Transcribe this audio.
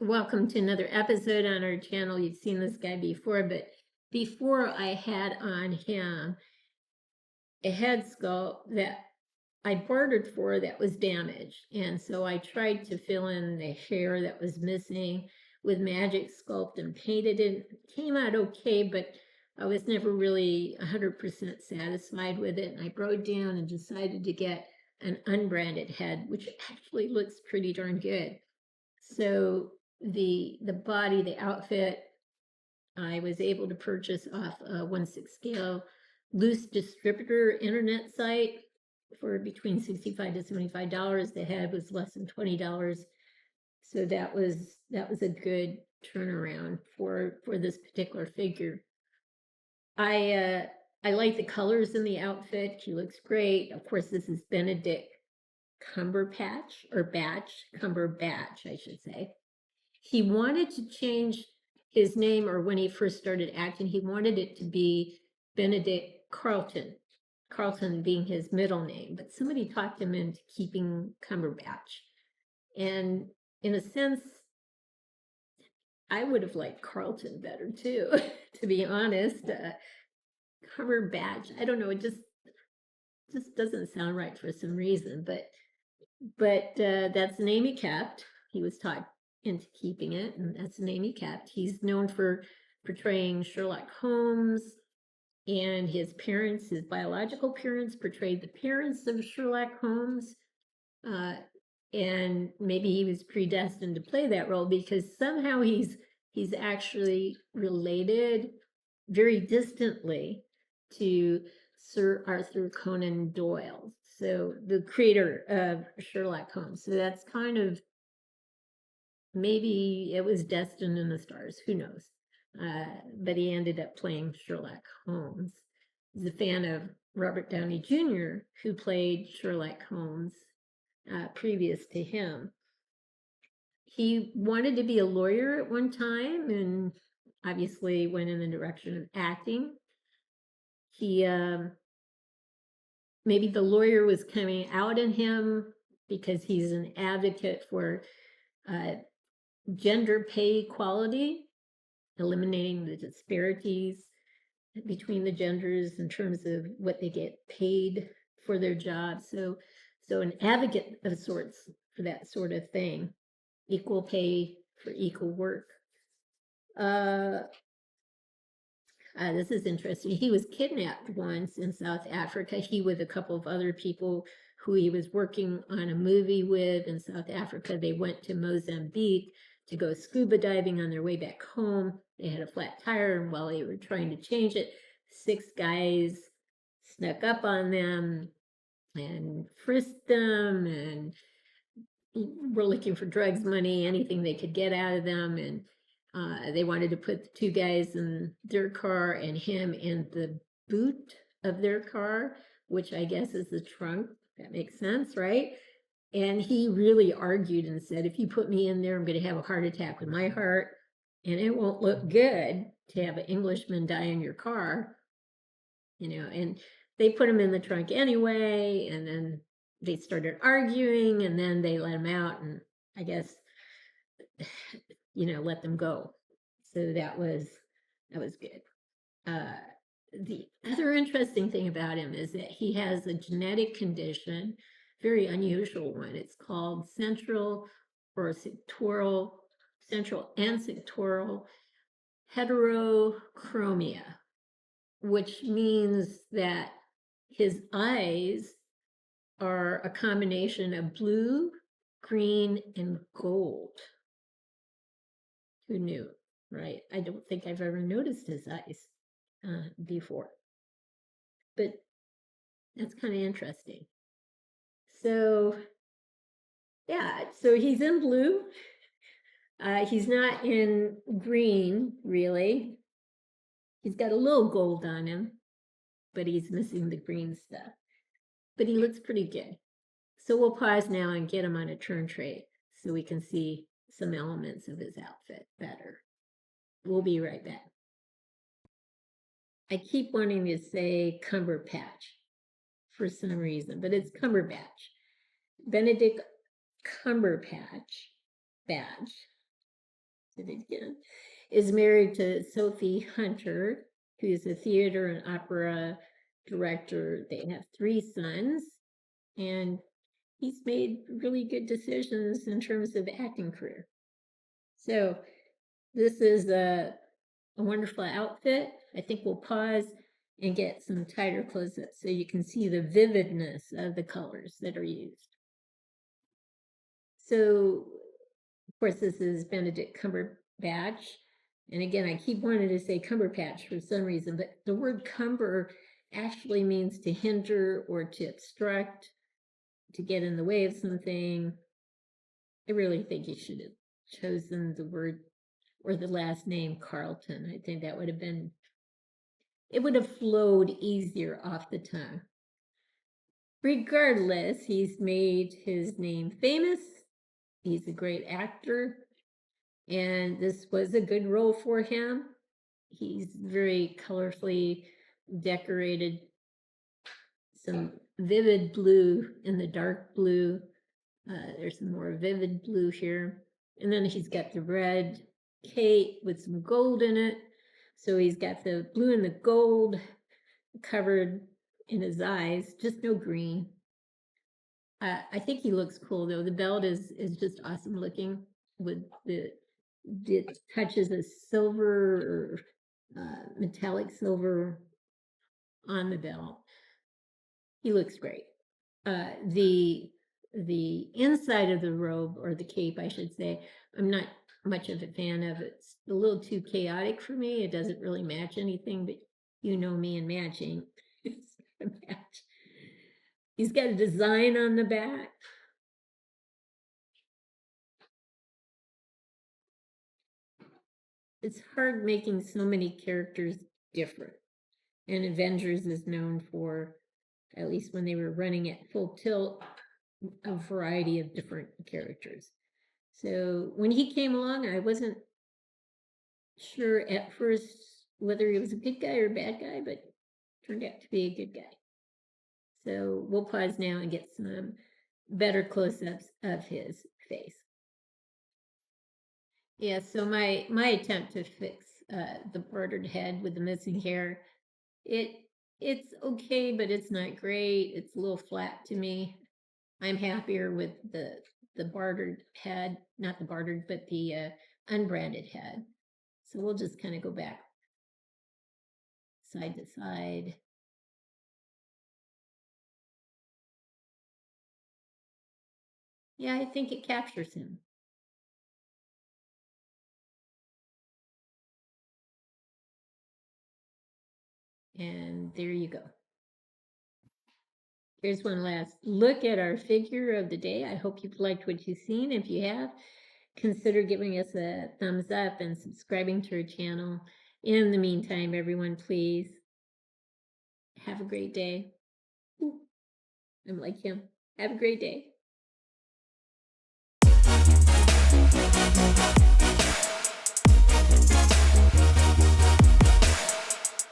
Welcome to another episode on our channel. You've seen this guy before, but before I had on him a head sculpt that I bartered for that was damaged. And so I tried to fill in the hair that was missing with Magic Sculpt and painted it. It came out okay, but I was never really 100% satisfied with it. And I broke down and decided to get an unbranded head, which actually looks pretty darn good. So the body, the outfit, I was able to purchase off a 1/6 scale loose distributor internet site for between $65 to $75. The head was less than $20. So that was a good turnaround for this particular figure. I like the colors in the outfit. He looks great. Of course, this is Benedict Cumberbatch, I should say. He wanted to change his name, or when he first started acting, he wanted it to be Benedict Carlton being his middle name, but somebody talked him into keeping Cumberbatch. And in a sense, I would have liked Carlton better too, to be honest. Cumberbatch, I don't know, it just doesn't sound right for some reason, but that's the name he kept. He was taught into keeping it, and that's the name he kept. He's known for portraying Sherlock Holmes, and his biological parents portrayed the parents of Sherlock Holmes, and maybe he was predestined to play that role because somehow he's actually related very distantly to Sir Arthur Conan Doyle, so the creator of Sherlock Holmes. So that's kind of, maybe it was destined in the stars, who knows? But he ended up playing Sherlock Holmes. He's a fan of Robert Downey Jr., who played Sherlock Holmes previous to him. He wanted to be a lawyer at one time and obviously went in the direction of acting. He maybe the lawyer was coming out in him because he's an advocate for gender pay equality, eliminating the disparities between the genders in terms of what they get paid for their jobs. So an advocate of sorts for that sort of thing, equal pay for equal work. This is interesting. He was kidnapped once in South Africa. He with a couple of other people who he was working on a movie with in South Africa. They went to Mozambique to go scuba diving. On their way back home, they had a flat tire, and while they were trying to change it, 6 guys snuck up on them and frisked them, and were looking for drugs, money, anything they could get out of them. And they wanted to put the 2 guys in their car and him in the boot of their car, which I guess is the trunk. That makes sense, right? And he really argued and said, if you put me in there, I'm going to have a heart attack with my heart, and it won't look good to have an Englishman die in your car, and they put him in the trunk anyway, and then they started arguing, and then they let him out, and I guess, let them go. So that was good. The other interesting thing about him is that he has a genetic condition, very unusual one. It's called central and sectoral heterochromia, which means that his eyes are a combination of blue, green, and gold. Who knew, right? I don't think I've ever noticed his eyes before, but that's kind of interesting. So yeah, so he's in blue. He's not in green, really. He's got a little gold on him, but he's missing the green stuff. But he looks pretty good. So we'll pause now and get him on a turn tray so we can see some elements of his outfit better. We'll be right back. I keep wanting to say Cumberbatch for some reason, but it's Cumberbatch. Benedict Cumberbatch again, is married to Sophie Hunter, who's a theater and opera director. They have 3 sons, and he's made really good decisions in terms of acting career. So this is a wonderful outfit. I think we'll pause and get some tighter close-ups so you can see the vividness of the colors that are used. So, of course, this is Benedict Cumberbatch. And again, I keep wanting to say Cumberbatch for some reason, but the word cumber actually means to hinder or to obstruct, to get in the way of something. I really think you should have chosen the word or the last name Carlton. I think that would have been, it would have flowed easier off the tongue. Regardless, he's made his name famous. He's a great actor, and this was a good role for him. He's very colorfully decorated, some vivid blue in the dark blue. There's some more vivid blue here. And then he's got the red cape with some gold in it. So he's got the blue and the gold covered in his eyes, just no green. I think he looks cool though. The belt is just awesome looking with the touches of silver or metallic silver on the belt. He looks great. The inside of the robe, or the cape, I should say, I'm not much of a fan of. It's a little too chaotic for me. It doesn't really match anything, but you know me and matching. It's a match. He's got a design on the back. It's hard making so many characters different. And Avengers is known for, at least when they were running at full tilt, a variety of different characters. So when he came along, I wasn't sure at first whether he was a good guy or a bad guy, but turned out to be a good guy. So we'll pause now and get some better close-ups of his face. Yeah, so my attempt to fix the bartered head with the missing hair, it's okay, but it's not great. It's a little flat to me. I'm happier with the bartered head, not the bartered, but the unbranded head. So we'll just kind of go back side to side. Yeah, I think it captures him. And there you go. Here's one last look at our figure of the day. I hope you've liked what you've seen. If you have, consider giving us a thumbs up and subscribing to our channel. In the meantime, everyone, please have a great day. Ooh, I'm like him. Have a great day.